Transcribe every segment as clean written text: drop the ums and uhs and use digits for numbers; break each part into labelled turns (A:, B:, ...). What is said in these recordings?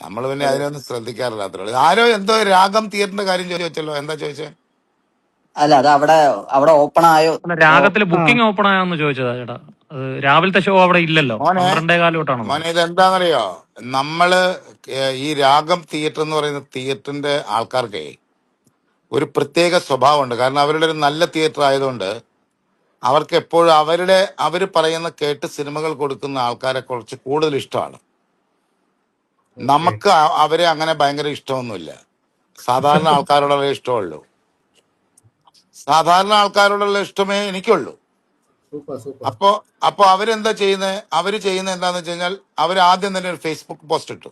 A: നമ്മൾ പിന്നെ
B: അതെ.
A: അതിനൊന്നും ശ്രദ്ധിക്കാറില്ല. അത്രേ ഉള്ളൂ. ആരോ എന്തോ രാഗം തിയേറ്ററിന്റെ കാര്യം ചോദിച്ചല്ലോ, എന്താ ചോദിച്ചേ?
C: അല്ല, അത് അവിടെ അവിടെ ഓപ്പൺ ആയോ?
D: അല്ല,
C: ഓ,
D: രാഗത്തില്
B: ആ
D: ബുക്കിംഗ് ഓപ്പൺ ആയോന്ന് ചോദിച്ചതാ ചേട്ടാ. അത് രാവിലത്തെ ഷോ അവിടെ ഇല്ലല്ലോ,
A: മോനെ
D: 12:15 തൊട്ടാണെന്ന്
A: മോനെ
D: തോന്നുന്നു.
A: ഇതെന്താണെന്നറിയോ? നമ്മള് ഈ രാഗം തിയേറ്റർ എന്ന് പറയുന്ന തിയേറ്ററിന്റെ ആൾക്കാർക്ക് ഒരു പ്രത്യേക സ്വഭാവമുണ്ട്. കാരണം അവരുടെ ഒരു നല്ല തിയേറ്റർ ആയതുകൊണ്ട് അവർക്ക് എപ്പോഴും അവർ പറയുന്ന കേട്ട് സിനിമകൾ കൊടുക്കുന്ന ആൾക്കാരെ കുറച്ച് കൂടുതൽ ഇഷ്ടമാണ്.
B: ഓക്കെ.
A: നമുക്ക് അവരെ അങ്ങനെ ഭയങ്കര ഇഷ്ടമൊന്നുമില്ല. സാധാരണ ആൾക്കാരോടുള്ള ഇഷ്ടമുള്ളൂ. സാധാരണ ആൾക്കാരോടുള്ള ഇഷ്ടമേ എനിക്കുള്ളൂ.
B: Super super.
A: അപ്പോ അപ്പോ അവരെന്താ ചെയ്യുന്നത്? അവര് ചെയ്യുന്നത് എന്താന്ന് വെച്ച് കഴിഞ്ഞാൽ അവർ ആദ്യം തന്നെ ഒരു ഫേസ്ബുക്ക് പോസ്റ്റ് ഇട്ടു,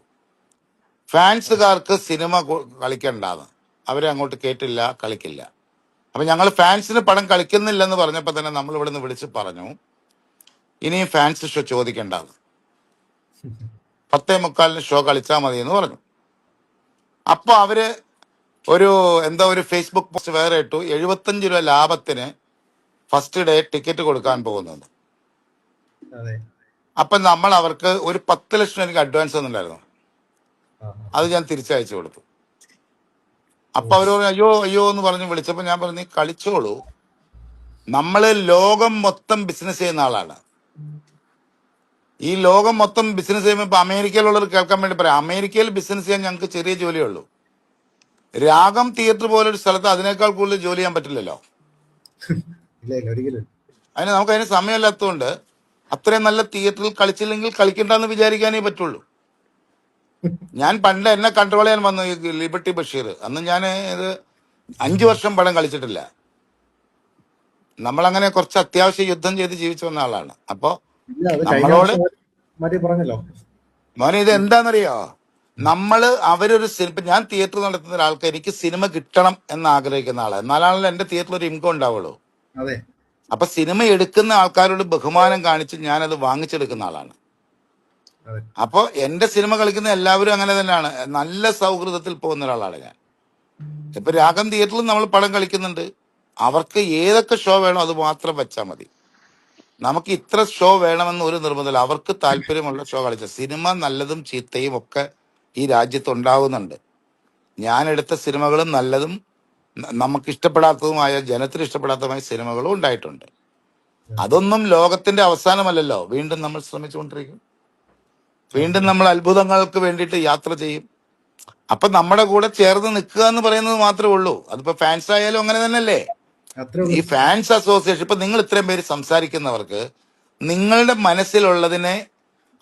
A: ഫാൻസുകാർക്ക് സിനിമ കളിക്കണ്ടാന്ന്. അവരെ അങ്ങോട്ട് കേട്ടില്ല, കളിക്കില്ല. അപ്പൊ ഞങ്ങൾ ഫാൻസിന് പടം കളിക്കുന്നില്ലെന്ന് പറഞ്ഞപ്പോ തന്നെ നമ്മൾ ഇവിടെ നിന്ന് വിളിച്ച് പറഞ്ഞു, ഇനിയും ഫാൻസ് ഷോ ചോദിക്കണ്ടെന്ന്. 10:45 ഷോ കളിച്ചാൽ മതി എന്ന് പറഞ്ഞു. അപ്പൊ അവര് ഒരു ഫേസ്ബുക്ക് പോസ്റ്റ് വേറെ ഇട്ടു, 75 രൂപ ലാഭത്തിന് ഫസ്റ്റ് ഡേ ടിക്കറ്റ് കൊടുക്കാൻ പോകുന്നത്.
B: അതെ.
A: അപ്പൊ നമ്മൾ അവർക്ക് ഒരു 10 ലക്ഷം എനിക്ക് അഡ്വാൻസ് തന്നിട്ടുണ്ടായിരുന്നു.
B: ആ
A: അത് ഞാൻ തിരിച്ചയച്ചു കൊടുത്തു.
B: ഓ
A: അപ്പൊ അവർ പറഞ്ഞു അയ്യോ അയ്യോ എന്ന് പറഞ്ഞ് വിളിച്ചപ്പോ ഞാൻ പറഞ്ഞു, നീ കളിച്ചോളൂ. നമ്മള് ലോകം മൊത്തം ബിസിനസ് ചെയ്യുന്ന ആളാണ്. ഈ ലോകം മൊത്തം ബിസിനസ് ചെയ്യുമ്പോൾ ഇപ്പൊ അമേരിക്കയിലുള്ളവർ കേൾക്കാൻ വേണ്ടി പറയാം, അമേരിക്കയിൽ ബിസിനസ് ചെയ്യാൻ ഞങ്ങൾക്ക് ചെറിയ ജോലിയേ ഉള്ളൂ. രാഗം തിയേറ്റർ പോലൊരു സ്ഥലത്ത് അതിനേക്കാൾ കൂടുതൽ ജോലി ചെയ്യാൻ പറ്റില്ലല്ലോ.
B: ഇല്ല ഇല്ല ഒരിക്കലും.
A: നമുക്ക് അതിന് സമയമില്ലാത്തതുകൊണ്ട് അത്രയും നല്ല തിയേറ്ററിൽ കളിച്ചില്ലെങ്കിൽ കളിക്കണ്ടെന്ന് വിചാരിക്കാനേ പറ്റുള്ളൂ. ഞാൻ പണ്ട് എന്നെ കൺട്രോൾ ചെയ്യാൻ വന്നു ഈ ലിബർട്ടി ബഷീർ. അന്ന് ഞാൻ ഇത് 5 വർഷം പടം കളിച്ചിട്ടില്ല. നമ്മളങ്ങനെ കുറച്ച് അത്യാവശ്യം യുദ്ധം ചെയ്ത് ജീവിച്ചു വന്ന ആളാണ്. അപ്പോ
B: ഇല്ല അത് കഴിഞ്ഞ
A: നമ്മളോട്
B: വർഷം മാറ്റി പറഞ്ഞല്ലോ.
A: മോനെ ഇത് എന്താണെന്നറിയോ, ഇപ്പൊ ഞാൻ തിയേറ്റർ നടത്തുന്ന ഒരാൾക്ക് എനിക്ക് സിനിമ കിട്ടണം എന്ന് ആഗ്രഹിക്കുന്ന ആളാണ്. എന്നാലാണല്ലോ എന്റെ തിയേറ്ററിൽ ഒരു ഇൻകം ഉണ്ടാവുള്ളൂ.
B: അതെ
A: അപ്പൊ സിനിമ എടുക്കുന്ന ആൾക്കാരോട് ബഹുമാനം കാണിച്ച് ഞാനത് വാങ്ങിച്ചെടുക്കുന്ന ആളാണ്.
B: അതെ.
A: അപ്പോൾ എന്റെ സിനിമ കളിക്കുന്ന എല്ലാവരും അങ്ങനെ തന്നെയാണ്. നല്ല സൗഹൃദത്തിൽ പോകുന്ന ഒരാളാണ് ഞാൻ. ഇപ്പൊ രാഗം തിയേറ്ററിൽ നമ്മൾ പടം കളിക്കുന്നുണ്ട്. അവർക്ക് ഏതൊക്കെ ഷോ വേണോ അത് മാത്രം വെച്ചാൽ മതി. നമുക്ക് ഇത്ര ഷോ വേണമെന്ന് ഒരു നിർബന്ധമില്ല. അവർക്ക് താല്പര്യമുള്ള ഷോ കളിച്ച സിനിമ നല്ലതും ചീത്തയും ഒക്കെ ഈ രാജ്യത്ത് ഉണ്ടാവുന്നുണ്ട്. ഞാൻ എടുത്ത സിനിമകളും നല്ലതും നമുക്ക് ഇഷ്ടപ്പെടാത്തതുമായ, ജനത്തിന് ഇഷ്ടപ്പെടാത്തതുമായ സിനിമകളും ഉണ്ടായിട്ടുണ്ട്. അതൊന്നും ലോകത്തിന്റെ അവസാനമല്ലല്ലോ. വീണ്ടും നമ്മൾ ശ്രമിച്ചുകൊണ്ടിരിക്കും. വീണ്ടും നമ്മൾ അത്ഭുതങ്ങൾക്ക് വേണ്ടിയിട്ട് യാത്ര ചെയ്യും. അപ്പൊ നമ്മുടെ കൂടെ ചേർന്ന് നിൽക്കുക എന്ന് പറയുന്നത് മാത്രമേ ഉള്ളൂ. അതിപ്പോ ഫാൻസ് ആയാലും അങ്ങനെ തന്നെയല്ലേ.
B: അത്രേ
A: ഈ
B: ഉള്ളൂ.
A: ഫാൻസ് അസോസിയേഷൻ, ഇപ്പൊ നിങ്ങൾ ഇത്രയും പേര് സംസാരിക്കുന്നവർക്ക് നിങ്ങളുടെ മനസ്സിലുള്ളതിനെ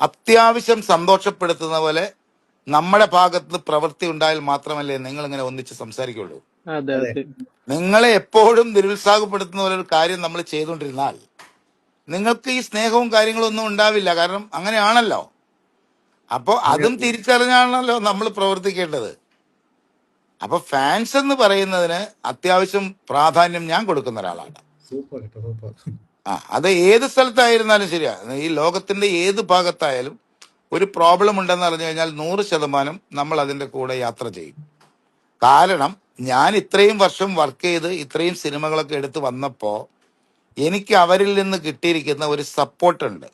A: അത്യാവശ്യം സന്തോഷപ്പെടുത്തുന്ന പോലെ നമ്മുടെ ഭാഗത്ത് പ്രവൃത്തി ഉണ്ടായാൽ മാത്രമല്ലേ നിങ്ങൾ ഇങ്ങനെ ഒന്നിച്ച് സംസാരിക്കുള്ളൂ.
E: അതെ
B: അതെ
E: അതെ.
A: നിങ്ങളെ എപ്പോഴും നിരുത്സാഹപ്പെടുത്തുന്ന പോലെ ഒരു കാര്യം നമ്മൾ ചെയ്തുകൊണ്ടിരുന്നാൽ നിങ്ങൾക്ക് ഈ സ്നേഹവും കാര്യങ്ങളും ഒന്നും ഉണ്ടാവില്ല. കാരണം അങ്ങനെയാണല്ലോ. അപ്പോൾ അതും തിരിച്ചറിഞ്ഞാണല്ലോ നമ്മൾ പ്രവർത്തിക്കേണ്ടത്. അപ്പൊ ഫാൻസ് എന്ന് പറയുന്നതിന് അത്യാവശ്യം പ്രാധാന്യം ഞാൻ കൊടുക്കുന്ന ഒരാളാണ്.
B: സൂപ്പർ കേട്ടോ സൂപ്പർ.
A: അത് ഏത് സ്ഥലത്തായിരുന്നാലും ശരിയാ, ഈ ലോകത്തിന്റെ ഏത് ഭാഗത്തായാലും ഒരു പ്രോബ്ലം ഉണ്ടെന്ന് അറിഞ്ഞു കഴിഞ്ഞാൽ 100% നമ്മൾ അതിന്റെ കൂടെ യാത്ര ചെയ്യും. കാരണം ഞാൻ ഇത്രയും വർഷം വർക്ക് ചെയ്ത് ഇത്രയും സിനിമകളൊക്കെ എടുത്ത് വന്നപ്പോ എനിക്ക് അവരിൽ നിന്ന് കിട്ടിയിരിക്കുന്ന ഒരു സപ്പോർട്ട് ഉണ്ട്.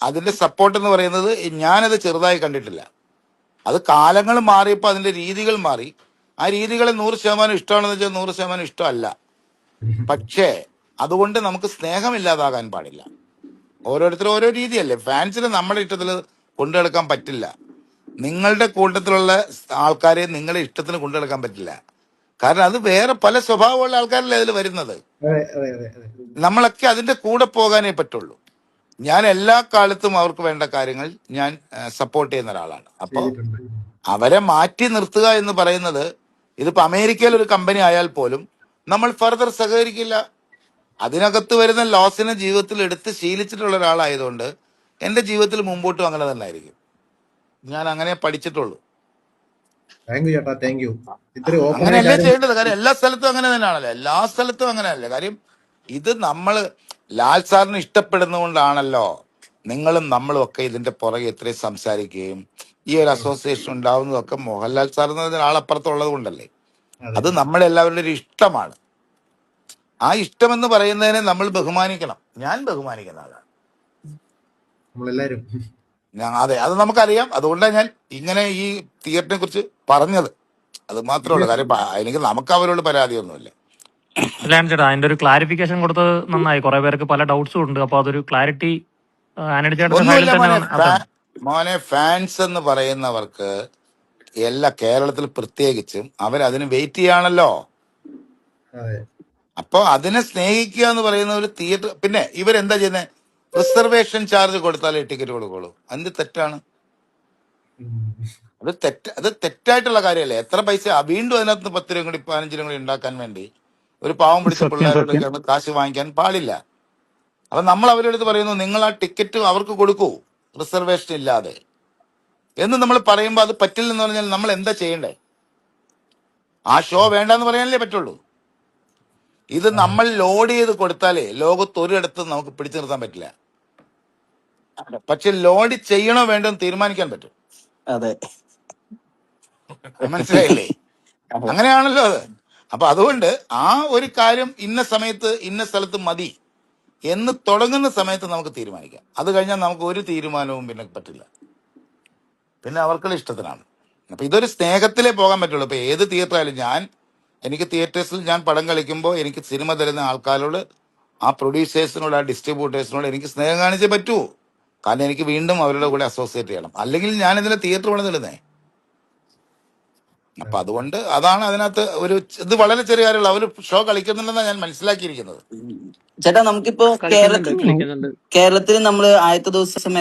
A: അതിന്റെ സപ്പോർട്ട് എന്ന് പറയുന്നത് ഞാനത് ചെറുതായി കണ്ടിട്ടില്ല. അത് കാലങ്ങൾ മാറിയപ്പോൾ അതിന്റെ രീതികൾ മാറി. ആ രീതികളെ 100% ഇഷ്ടമാണെന്ന് വെച്ചാൽ 100% ഇഷ്ടമല്ല. പക്ഷേ അതുകൊണ്ട് നമുക്ക് സ്നേഹമില്ലാതാകാൻ പാടില്ല. ഓരോരുത്തരും ഓരോ രീതിയല്ലേ. ഫാൻസിന് നമ്മുടെ ഇഷ്ടത്തിൽ കൊണ്ടുനടക്കാൻ പറ്റില്ല. നിങ്ങളുടെ കൂട്ടത്തിലുള്ള ആൾക്കാരെ നിങ്ങളുടെ ഇഷ്ടത്തിന് കൊണ്ടുനടക്കാൻ പറ്റില്ല. കാരണം അത് വേറെ പല സ്വഭാവമുള്ള ആൾക്കാരല്ലേ അതിൽ വരുന്നത്.
B: അതെ അതെ അതെ അതെ.
A: നമ്മളൊക്കെ അതിന്റെ കൂടെ പോകാനേ പറ്റുള്ളൂ. ഞാൻ എല്ലാ കാലത്തും അവർക്ക് വേണ്ട കാര്യങ്ങൾ ഞാൻ സപ്പോർട്ട് ചെയ്യുന്ന ഒരാളാണ്. അപ്പോൾ
B: ചെയ്തിട്ടുണ്ട്.
A: അവരെ മാറ്റി നിർത്തുക എന്ന് പറയുന്നത്, ഇതിപ്പോ അമേരിക്കയിൽ ഒരു കമ്പനി ആയാൽ പോലും നമ്മൾ ഫർദർ സഹകരിക്കില്ല. അതിനകത്ത് വരുന്ന ലോസിനെ ജീവിതത്തിൽ എടുത്ത് ശീലിച്ചിട്ടുള്ള ഒരാളായതുകൊണ്ട് എന്റെ ജീവിതത്തിൽ മുമ്പോട്ടും അങ്ങനെ തന്നെ ആയിരിക്കും. ഞാൻ അങ്ങനെ പഠിച്ചിട്ടുള്ളൂ.
B: താങ്ക് യു ചേട്ടാ, താങ്ക് യു. ഇത്രയും ഓപ്പൺ ആയി
A: അങ്ങനെയല്ലേ
B: കാര്യം.
A: ചെയ്യേണ്ടത്. കാര്യം എല്ലാ സ്ഥലത്തും അങ്ങനെ തന്നെയാണല്ലോ. എല്ലാ സ്ഥലത്തും അങ്ങനെയല്ലേ. കാര്യം ഇത് നമ്മൾ ലാൽ സാറിന് ഇഷ്ടപ്പെടുന്നതുകൊണ്ടാണല്ലോ നിങ്ങളും നമ്മളും ഒക്കെ ഇതിന്റെ പുറകെ ഇത്രയും സംസാരിക്കുകയും ഈ ഒരു അസോസിയേഷൻ ഉണ്ടാവുന്നതൊക്കെ മോഹൻലാൽ സാർ എന്ന ആളപ്പുറത്തുള്ളത് കൊണ്ടല്ലേ.
B: അതെ
A: അത് നമ്മളെല്ലാവരുടെ ഒരു ഇഷ്ടമാണ്. ആ ഇഷ്ടമെന്ന് പറയുന്നതിനെ നമ്മൾ ബഹുമാനിക്കണം. ഞാൻ ബഹുമാനിക്കുന്ന ആളാണ്.
B: നമ്മളെല്ലാരും.
A: അതെ, അത് നമുക്കറിയാം. അതുകൊണ്ടാണ് ഞാൻ ഇങ്ങനെ ഈ തിയേറ്ററിനെ കുറിച്ച് പറഞ്ഞത്. അത് മാത്രമേ ഉള്ളൂ. കാര്യം എനിക്ക് നമുക്ക് അവരോട് പരാതിയൊന്നുമില്ല.
D: അല്ല ചേട്ടാ, അതിന്റെ ഒരു ക്ലാരിഫിക്കേഷൻ കൊടുത്തത് നന്നായി. കുറെ പേർക്ക് പല ഡൗട്ട്സും ഉണ്ട്. അപ്പൊ അതൊരു ക്ലാരിറ്റി ആന്റണി ചേട്ടന്റെ സൈഡിൽ
A: ഒന്നുമില്ല
D: തന്നെ
A: മോനെ,
D: അതാണ്.
A: മോനെ ഫാൻസ് എന്ന് പറയുന്നവർക്ക് എല്ലാ കേരളത്തിൽ പ്രത്യേകിച്ചും അവരതിന് വെയിറ്റ് ചെയ്യാണല്ലോ.
B: അതെ.
A: അപ്പൊ അതിനെ സ്നേഹിക്കുക എന്ന് പറയുന്ന ഒരു തിയേറ്റർ. പിന്നെ ഇവരെന്താ ചെയ്യുന്നത്? റിസർവേഷൻ ചാർജ് കൊടുത്താലേ ടിക്കറ്റ് കൊടുക്കുള്ളൂ. എന്ത് തെറ്റാണ്
B: ഉം.
A: അത് തെറ്റായിട്ടുള്ള കാര്യമല്ലേ? എത്ര പൈസ വീണ്ടും അതിനകത്ത് 10 രൂപ കൂടി 15 രൂപ കൂടി ഉണ്ടാക്കാൻ വേണ്ടി ഒരു പാവം പിടിച്ച
D: സത്യം
A: പിള്ളേരോട്
D: സത്യം.
A: കാശ് വാങ്ങിക്കാൻ പാടില്ല. അപ്പൊ നമ്മൾ അവരോട് പറയുന്നു, നിങ്ങൾ ആ ടിക്കറ്റ് അവർക്ക് കൊടുക്കൂ റിസർവേഷൻ ഇല്ലാതെ എന്ന് നമ്മൾ പറയുമ്പോൾ അത് പറ്റില്ലെന്ന് പറഞ്ഞാൽ നമ്മൾ എന്താ ചെയ്യണ്ടേ? ആ ഷോ വേണ്ടെന്ന് പറയാനല്ലേ പറ്റുള്ളൂ. ഇത്
B: അതെ.
A: നമ്മൾ ലോഡ് ചെയ്ത് കൊടുത്താലേ ലോകത്ത് ഒരിടത്തും നമുക്ക് പിടിച്ചു നിർത്താൻ പറ്റില്ല. പക്ഷെ ലോഡ് ചെയ്യണോ വേണ്ടോ എന്ന് തീരുമാനിക്കാൻ പറ്റും.
C: അതെ.
A: മനസ്സിലായില്ലേ?
C: അതെ.
A: അങ്ങനെയാണല്ലോ അത്. അപ്പൊ അതുകൊണ്ട് ആ ഒരു കാര്യം ഇന്ന സമയത്ത് ഇന്ന സ്ഥലത്ത് മതി എന്ന് തുടങ്ങുന്ന സമയത്ത് നമുക്ക് തീരുമാനിക്കാം. അത് കഴിഞ്ഞാൽ നമുക്ക് ഒരു തീരുമാനവും പിന്നെ പറ്റില്ല. പിന്നെ അവർക്കുള്ള ഇഷ്ടത്തിനാണ്. അപ്പൊ ഇതൊരു സ്നേഹത്തിലേ പോകാൻ പറ്റുള്ളൂ. ഇപ്പൊ ഏത് തിയേറ്റർ ആയാലും എനിക്ക് തിയേറ്റേഴ്സിൽ ഞാൻ പടം കളിക്കുമ്പോൾ എനിക്ക് സിനിമ തരുന്ന ആൾക്കാരോട്, ആ പ്രൊഡ്യൂസേഴ്സിനോട്, ആ ഡിസ്ട്രിബ്യൂട്ടേഴ്സിനോട് എനിക്ക് സ്നേഹം കാണിച്ചേ പറ്റൂ. കാരണം എനിക്ക് വീണ്ടും അവരുടെ കൂടെ അസോസിയേറ്റ് ചെയ്യണം. അല്ലെങ്കിൽ ഞാൻ ഇതിന്റെ തിയേറ്റർ പണിതിടുന്നേ. അപ്പൊ അതുകൊണ്ട് അതാണ് അതിനകത്ത് ഇത് വളരെ ചെറിയ കാര്യമുള്ള അവർ ഷോ കളിക്കുന്നുണ്ടെന്നാണ് ഞാൻ മനസ്സിലാക്കിയിരിക്കുന്നത്.
C: ചേട്ടാ, നമുക്കിപ്പോ കേരളത്തിൽ നമ്മൾ ആദ്യത്തെ ദിവസം